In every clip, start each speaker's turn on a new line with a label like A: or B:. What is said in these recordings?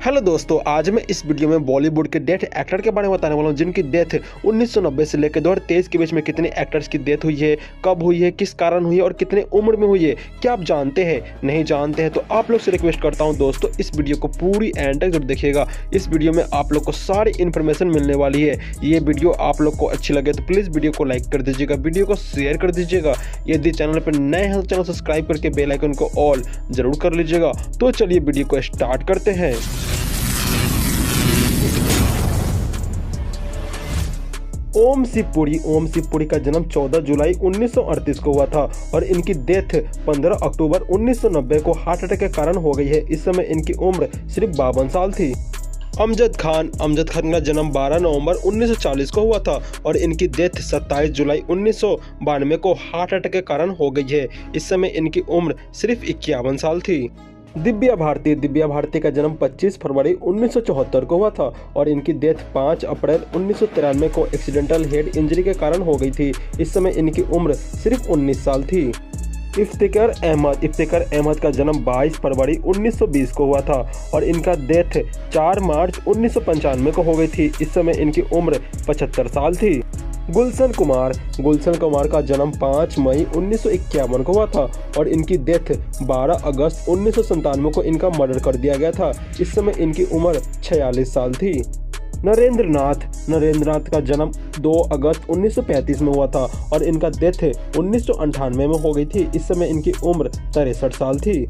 A: Hello दोस्तों, आज मैं इस वीडियो में बॉलीवुड के डेथ एक्टर के बारे में बताने वाला हूं जिनकी डेथ 1990 से लेकर 2023 के बीच में कितने एक्टर्स की डेथ हुई है, कब हुई है, किस कारण हुई है और कितने उम्र में हुई है। क्या आप जानते हैं? नहीं जानते हैं तो आप लोग से रिक्वेस्ट करता हूं दोस्तों, इस वीडियो को पूरी एंड तक जरूर देखिएगा। इस वीडियो में आप लोग को सारी इन्फॉर्मेशन मिलने वाली है। ये वीडियो आप लोग को अच्छी लगे तो प्लीज़ वीडियो को लाइक कर दीजिएगा, वीडियो को शेयर कर दीजिएगा। यदि चैनल पर नए हैं तो चैनल सब्सक्राइब करके बेल आइकन को ऑल जरूर कर लीजिएगा। तो चलिए वीडियो को स्टार्ट करते हैं। ओम शिव पुरी का जन्म 14 जुलाई 1938 को हुआ था और इनकी डेथ 15 अक्टूबर 1990 को हार्ट अटैक के कारण हो गई है। इस समय इनकी उम्र सिर्फ 52 साल थी। अमजद खान का जन्म 12 नवंबर 1940 को हुआ था और इनकी डेथ 27 जुलाई 1992 को हार्ट अटैक के कारण हो गई है। इस समय इनकी उम्र सिर्फ 51 साल थी। दिव्या भारती का जन्म 25 फरवरी 1974 को हुआ था और इनकी डेथ 5 अप्रैल 1993 को एक्सीडेंटल हेड इंजरी के कारण हो गई थी। इस समय इनकी उम्र सिर्फ 19 साल थी। इफ्तिकार अहमद का जन्म 22 फरवरी 1920 को हुआ था और इनका डेथ 4 मार्च 1995 को हो गई थी। इस समय इनकी उम्र 75 साल थी। गुलशन कुमार का जन्म 5 मई 1951 को हुआ था और इनकी डेथ 12 अगस्त 1997 को इनका मर्डर कर दिया गया था। इस समय इनकी उम्र 46 साल थी। नरेंद्र नाथ का जन्म 2 अगस्त 1935 में हुआ था और इनका डेथ 1998 में हो गई थी। इस समय इनकी उम्र 63 साल थी।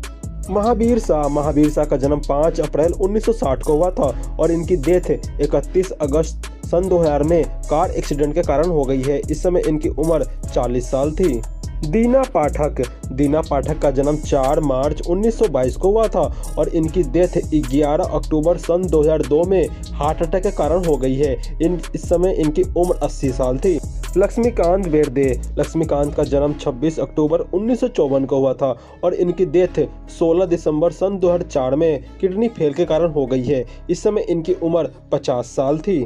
A: महावीर शाह का जन्म 5 अप्रैल 1960 को हुआ था और इनकी डेथ 31 अगस्त सन 2000 में कार एक्सीडेंट के कारण हो गई है। इस समय इनकी उम्र 40 साल थी। दीना पाठक का जन्म 4 मार्च 1922 को हुआ था और इनकी डेथ 11 अक्टूबर सन 2002 में हार्ट अटैक के कारण हो गई है। इस समय इनकी उम्र 80 साल थी। लक्ष्मीकांत का जन्म 26 अक्टूबर 1954 को हुआ था और इनकी डेथ 16 दिसंबर सन 2004 में किडनी फेल के कारण हो गई है। इस समय इनकी उम्र 50 साल थी।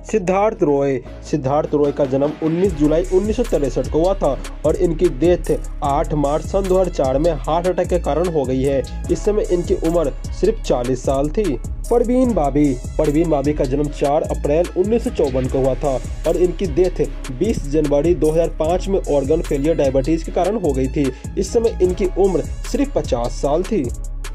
A: सिद्धार्थ रॉय का जन्म 19 जुलाई 1963 को हुआ था और इनकी डेथ 8 मार्च सन 2004 में हार्ट अटैक के कारण हो गई है। इस समय इनकी उम्र सिर्फ 40 साल थी। परवीन बाबी का जन्म 4 अप्रैल 1954 को हुआ था और इनकी डेथ 20 जनवरी 2005 में ऑर्गन फेलियर डायबिटीज के कारण हो गई थी। इस समय इनकी उम्र सिर्फ 50 साल थी।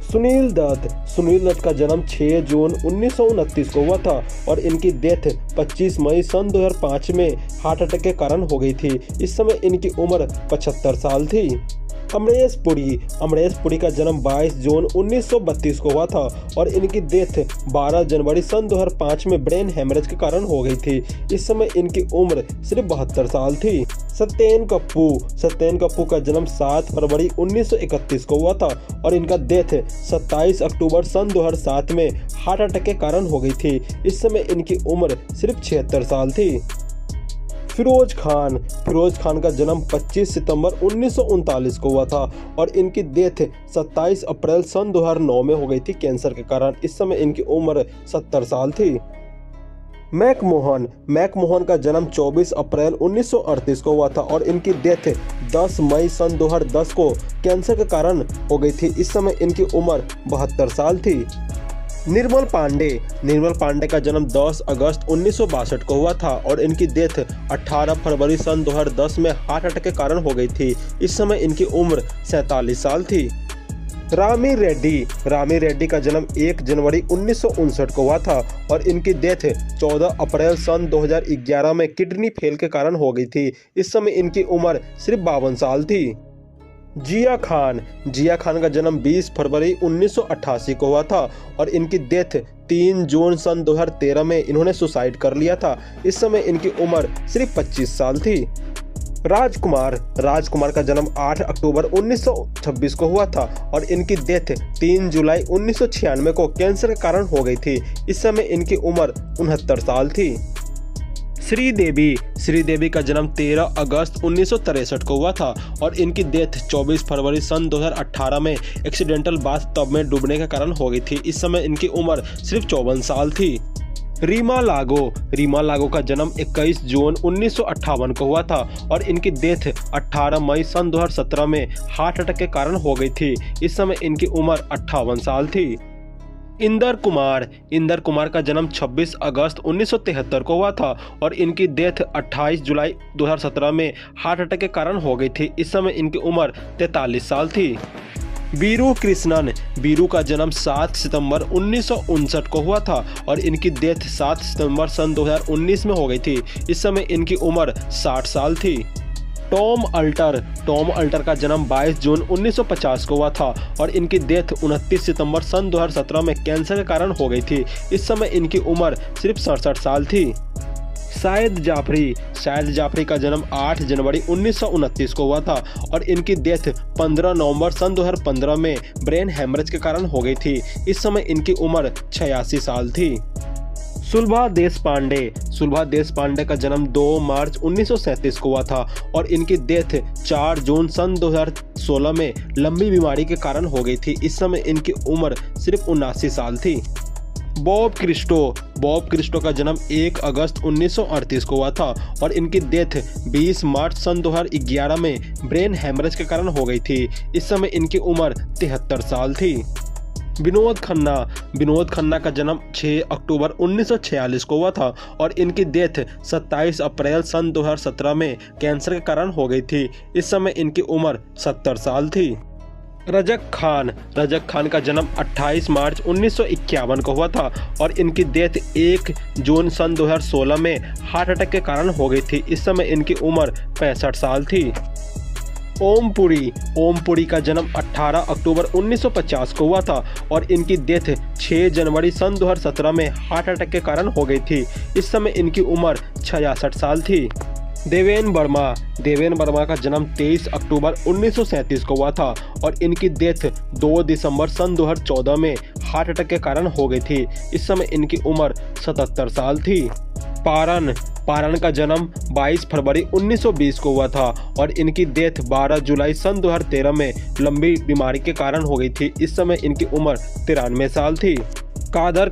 A: सुनील दत्त का जन्म 6 जून 1929 को हुआ था और इनकी डेथ 25 मई सन 2005 में हार्ट अटैक के कारण हो गई थी। इस समय इनकी उम्र 75 साल थी। अमरीश पुरी का जन्म 22 जून 1932 को हुआ था और इनकी डेथ 12 जनवरी सन 2005 में ब्रेन हेमरेज के कारण हो गई थी। इस समय इनकी उम्र सिर्फ 72 साल थी। सत्येन कप्पू का जन्म 7 फरवरी 1931 को हुआ था और इनका डेथ 27 अक्टूबर सन 2007 में हार्ट अटैक के कारण हो गई थी। इस समय इनकी उम्र सिर्फ 76 साल थी। फिरोज खान का जन्म 25 सितंबर 1939 को हुआ था और इनकी डेथ 27 अप्रैल सन 2009 में हो गई थी कैंसर के कारण। इस समय इनकी उम्र 70 साल थी। मैकमोहन का जन्म 24 अप्रैल 1938 को हुआ था और इनकी डेथ 10 मई सन 2010 को कैंसर के कारण हो गई थी। इस समय इनकी उम्र 72 साल थी। निर्मल पांडे का जन्म 10 अगस्त 1962 को हुआ था और इनकी डेथ 18 फरवरी सन 2010 में हार्ट अटैक के कारण हो गई थी। इस समय इनकी उम्र 47 साल थी। रामी रेड्डी का जन्म 1 जनवरी 1959 को हुआ था और इनकी डेथ 14 अप्रैल सन 2011 में किडनी फेल के कारण हो गई थी। इस समय इनकी उम्र सिर्फ 52 साल थी। जिया खान का जन्म 20 फरवरी 1988 को हुआ था और इनकी डेथ 3 जून सन 2013 में इन्होंने सुसाइड कर लिया था। इस समय इनकी उम्र सिर्फ 25 साल थी। राजकुमार का जन्म 8 अक्टूबर 1926 को हुआ था और इनकी डेथ 3 जुलाई 1996 को कैंसर के कारण हो गई थी। इस समय इनकी उम्र 69 साल थी। श्रीदेवी का जन्म 13 अगस्त 1963 को हुआ था और इनकी डेथ 24 फरवरी सन 2018 में एक्सीडेंटल बाथटब में डूबने के कारण हो गई थी। इस समय इनकी उम्र सिर्फ 54 साल थी। रीमा लागो का जन्म 21 जून 1958 को हुआ था और इनकी डेथ 18 मई सन 2017 में हार्ट अटैक के कारण हो गई थी। इस समय इनकी उम्र 58 साल थी। इंदर कुमार का जन्म 26 अगस्त 1973 को हुआ था और इनकी डेथ 28 जुलाई 2017 में हार्ट अटैक के कारण हो गई थी। इस समय इनकी उम्र 43 साल थी। बीरू का जन्म 7 सितंबर 1959 को हुआ था और इनकी डेथ 7 सितंबर सन 2019 में हो गई थी। इस समय इनकी उम्र 60 साल थी। टॉम अल्टर का जन्म 22 जून 1950 को हुआ था और इनकी डेथ 29 सितंबर सन 2017 में कैंसर के कारण हो गई थी। इस समय इनकी उम्र सिर्फ 67 साल थी। शाहिद जाफरी का जन्म 8 जनवरी 1929 को हुआ था और इनकी डेथ 15 नवंबर सन 2015 में ब्रेन हैमरेज के कारण हो गई थी। इस समय इनकी उम्र 86 साल थी। सुलभा देशपांडे का जन्म 2 मार्च 1937 को हुआ था और इनकी डेथ 4 जून सन 2016 में लंबी बीमारी के कारण हो गई थी। इस समय इनकी उम्र सिर्फ 79 साल थी। बॉब क्रिस्टो का जन्म 1 अगस्त 1938 को हुआ था और इनकी डेथ 20 मार्च सन 2011 में ब्रेन हैमरेज के कारण हो गई थी। इस समय इनकी उम्र 73 साल थी। विनोद खन्ना का जन्म 6 अक्टूबर 1946 को हुआ था और इनकी डेथ 27 अप्रैल सन 2017 में कैंसर के कारण हो गई थी। इस समय इनकी उम्र 70 साल थी। रजक खान का जन्म 28 मार्च 1951 को हुआ था और इनकी डेथ 1 जून सन 2016 में हार्ट अटैक के कारण हो गई थी। इस समय इनकी उम्र 65 साल थी। ओम पुरी का जन्म 18 अक्टूबर 1950 को हुआ था और इनकी डेथ 6 जनवरी सन 2017 में हार्ट अटैक के कारण हो गई थी। इस समय इनकी उम्र 66 साल थी। देवेन वर्मा का जन्म 23 अक्टूबर 1937 को हुआ था और इनकी डेथ 2 दिसंबर सन 2014 में हार्ट अटैक के कारण हो गई थी। इस समय इनकी उम्र 77 साल थी। पारन का जन्म 22 फरवरी 1920 को हुआ था और इनकी डेथ 12 जुलाई सन 2013 में लंबी बीमारी के कारण हो गई थी। इस समय इनकी उम्र 93 साल थी। कादर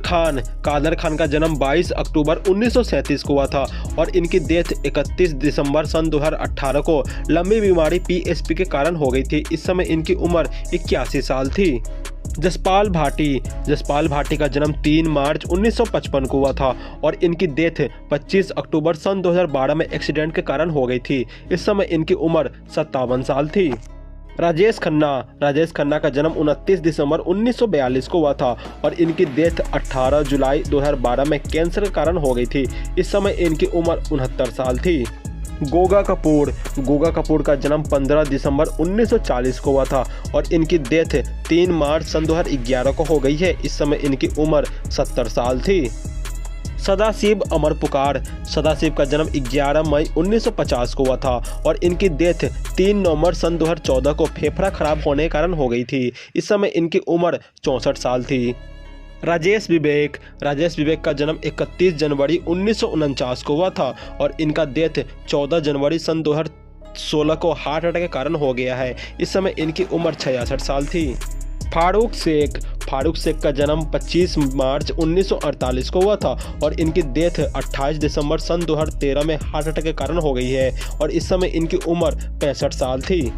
A: खान का जन्म 22 अक्टूबर 1937 को हुआ था और इनकी डेथ 31 दिसंबर सन 2018 को लंबी बीमारी PSP के कारण हो गई थी। इस समय इनकी उम्र 81 साल थी। जसपाल भाटी का जन्म 3 मार्च 1955 को हुआ था और इनकी डेथ 25 अक्टूबर सन 2012 में एक्सीडेंट के कारण हो गई थी। इस समय इनकी उम्र 57 साल थी। राजेश खन्ना का जन्म 29 दिसंबर 1942 को हुआ था और इनकी डेथ 18 जुलाई 2012 में कैंसर के कारण हो गई थी। इस समय इनकी उम्र 69 साल थी। गोगा कपूर का जन्म 15 दिसंबर 1940 को हुआ था और इनकी डेथ 3 मार्च सन 2011 को हो गई है। इस समय इनकी उम्र 70 साल थी। सदाशिव का जन्म 11 मई 1950 को हुआ था और इनकी डेथ 3 नवंबर सन 2014 को फेफड़ा खराब होने के कारण हो गई थी। इस समय इनकी उम्र 64 साल थी। राजेश विवेक का जन्म 31 जनवरी 1949 को हुआ था और इनका डेथ 14 जनवरी सन 2016 को हार्ट अटैक के कारण हो गया है। इस समय इनकी उम्र 66 साल थी। फारूक शेख का जन्म 25 मार्च 1948 को हुआ था और इनकी डेथ 28 दिसंबर सन 2013 में हार्ट अटैक के कारण हो गई है और इस समय इनकी उम्र 65 साल थी।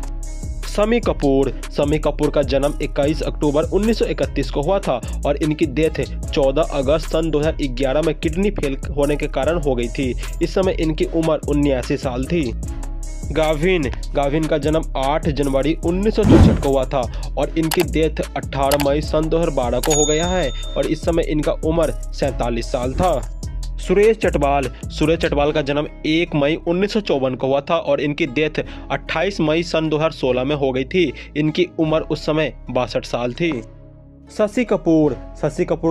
A: शम्मी कपूर का जन्म 21 अक्टूबर 1931 को हुआ था और इनकी डेथ 14 अगस्त सन 2011 में किडनी फेल होने के कारण हो गई थी। इस समय इनकी उम्र 79 साल थी। गाविन का जन्म 8 जनवरी 1964 को हुआ था और इनकी डेथ 18 मई सन 2012 को हो गया है और इस समय इनका उम्र 47 साल था। सुरेश चटवाल का जन्म 1 मई 1954 को हुआ था और इनकी डेथ 28 मई सन 2016 में हो गई थी। इनकी उम्र उस समय 62 साल थी। शशि कपूर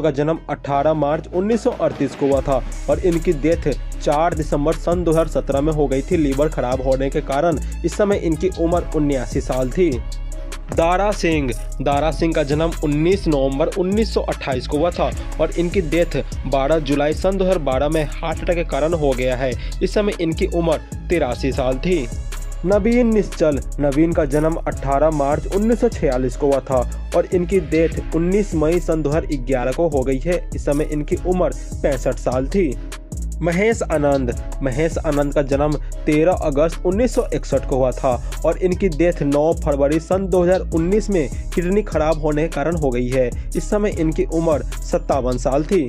A: का जन्म 18 मार्च 1938 को हुआ था और इनकी डेथ 4 दिसंबर सन 2017 में हो गई थी लीवर खराब होने के कारण। इस समय इनकी उम्र 79 साल थी। दारा सिंह का जन्म 19 नवंबर 1928 को हुआ था और इनकी डेथ 12 जुलाई सन 2012 में हार्ट अटैक के कारण हो गया है। इस समय इनकी उम्र 83 साल थी। नवीन का जन्म 18 मार्च 1946 को हुआ था और इनकी डेथ 19 मई सन 2011 को हो गई है। इस समय इनकी उम्र 65 साल थी। महेश आनंद का जन्म 13 अगस्त 1961 को हुआ था और इनकी डेथ 9 फरवरी सन 2019 में किडनी खराब होने के कारण हो गई है। इस समय इनकी उम्र 57 साल थी।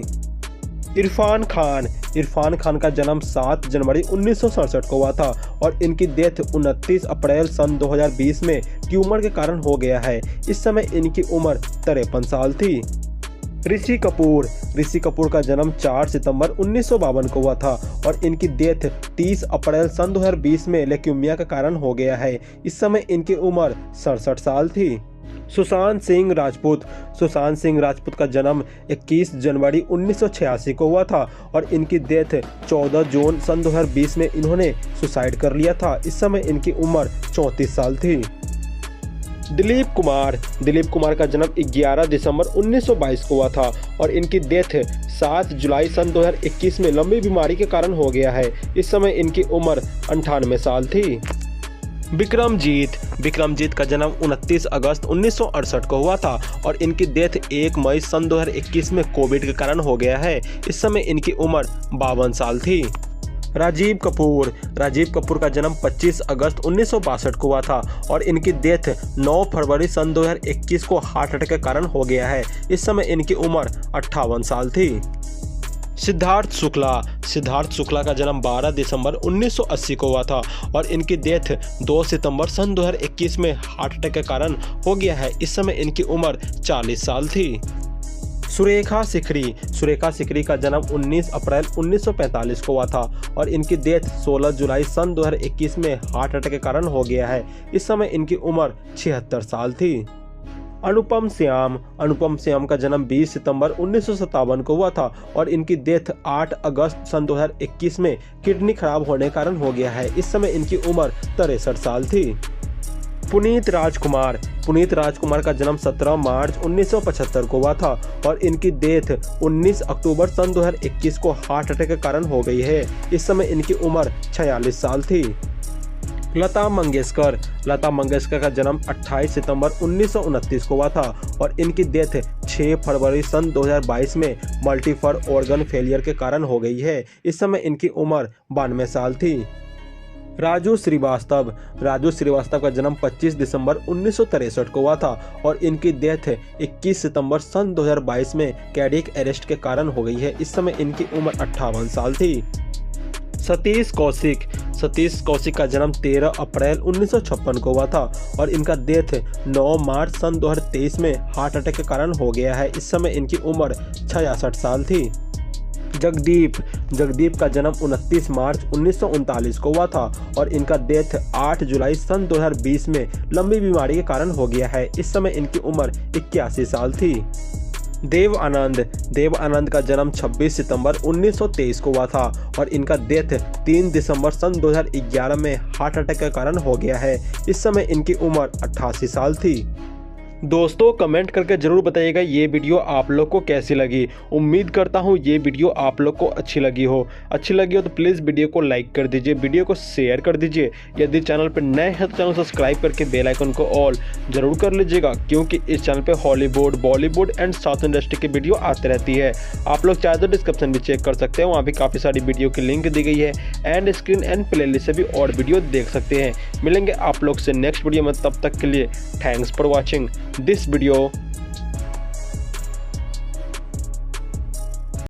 A: इरफान खान का जन्म 7 जनवरी 1967 को हुआ था और इनकी डेथ 29 अप्रैल सन 2020 में ट्यूमर के कारण हो गया है। इस समय इनकी उम्र 53 साल थी। ऋषि कपूर का जन्म 4 सितंबर 1952 को हुआ था और इनकी डेथ 30 अप्रैल सन 2020 में ल्यूकेमिया के कारण हो गया है। इस समय इनकी उम्र 67 साल थी। सुशांत सिंह राजपूत का जन्म 21 जनवरी 1986 को हुआ था और इनकी डेथ 14 जून सन 2020 में इन्होंने सुसाइड कर लिया था। इस समय इनकी उम्र 34 साल थी। दिलीप कुमार का जन्म 11 दिसंबर 1922 को हुआ था और इनकी डेथ 7 जुलाई सन 2021 में लंबी बीमारी के कारण हो गया है। इस समय इनकी उम्र 98 साल थी। विक्रमजीत का जन्म 29 अगस्त 1968 को हुआ था और इनकी डेथ 1 मई सन 2021 में कोविड के कारण हो गया है। इस समय इनकी उम्र 52 साल थी। राजीव कपूर का जन्म 25 अगस्त 1962 को हुआ था और इनकी डेथ 9 फरवरी सन 2021 को हार्ट अटैक के कारण हो गया है। इस समय इनकी उम्र 58 साल थी। सिद्धार्थ शुक्ला का जन्म 12 दिसंबर 1980 को हुआ था और इनकी डेथ 2 सितंबर सन 2021 में हार्ट अटैक के कारण हो गया है। इस समय इनकी उम्र 40 साल थी। सुरेखा सिकरी का जन्म 19 अप्रैल 1945 को हुआ था और इनकी डेथ 16 जुलाई सन 2021 में हार्ट अटैक के कारण हो गया है। इस समय इनकी उम्र 76 साल थी। अनुपम श्याम का जन्म 20 सितंबर 1957 को हुआ था और इनकी डेथ 8 अगस्त सन 2021 में किडनी खराब होने के कारण हो गया है। इस समय इनकी उम्र 63 साल थी। पुनीत राजकुमार का जन्म 17 मार्च 1975 को हुआ था और इनकी डेथ 19 अक्टूबर सन 2021 को हार्ट अटैक के कारण हो गई है। इस समय इनकी उम्र 46 साल थी। लता मंगेशकर का जन्म 28 सितंबर 1929 को हुआ था और इनकी डेथ 6 फरवरी सन 2022 में मल्टीपल ऑर्गन फेलियर के कारण हो गई है। इस समय इनकी उम्र 92 साल थी। राजू श्रीवास्तव का जन्म 25 दिसंबर 1963 को हुआ था और इनकी डेथ 21 सितंबर सन 2022 में कार्डियक अरेस्ट के कारण हो गई है। इस समय इनकी उम्र 58 साल थी। सतीश कौशिक का जन्म 13 अप्रैल 1956 को हुआ था और इनका डेथ 9 मार्च सन 2023 में हार्ट अटैक के कारण हो गया है। इस समय इनकी उम्र 66 साल थी। जगदीप का जन्म 29 मार्च 1939 को हुआ था और इनका डेथ 8 जुलाई सन 2020 में लंबी बीमारी के कारण हो गया है। इस समय इनकी उम्र 81 साल थी। देव आनंद का जन्म 26 सितंबर 1923 को हुआ था और इनका डेथ 3 दिसंबर सन 2011 में हार्ट अटैक के कारण हो गया है। इस समय इनकी उम्र 88 साल थी। दोस्तों कमेंट करके जरूर बताइएगा ये वीडियो आप लोग को कैसी लगी। उम्मीद करता हूँ ये वीडियो आप लोग को अच्छी लगी हो तो प्लीज़ वीडियो को लाइक कर दीजिए, वीडियो को शेयर कर दीजिए। यदि चैनल पर नए हैं तो चैनल सब्सक्राइब करके बेल आइकन को ऑल जरूर कर लीजिएगा क्योंकि इस चैनल पे Hollywood, Bollywood and south industry की वीडियो आती रहती है। आप लोग चाहे तो डिस्क्रिप्शन भी चेक कर सकते हैं, वहाँ भी काफ़ी सारी वीडियो की लिंक दी गई है and screen and play list से भी और वीडियो देख सकते हैं। मिलेंगे आप लोग से नेक्स्ट वीडियो में, तब तक के लिए thanks for watching this video.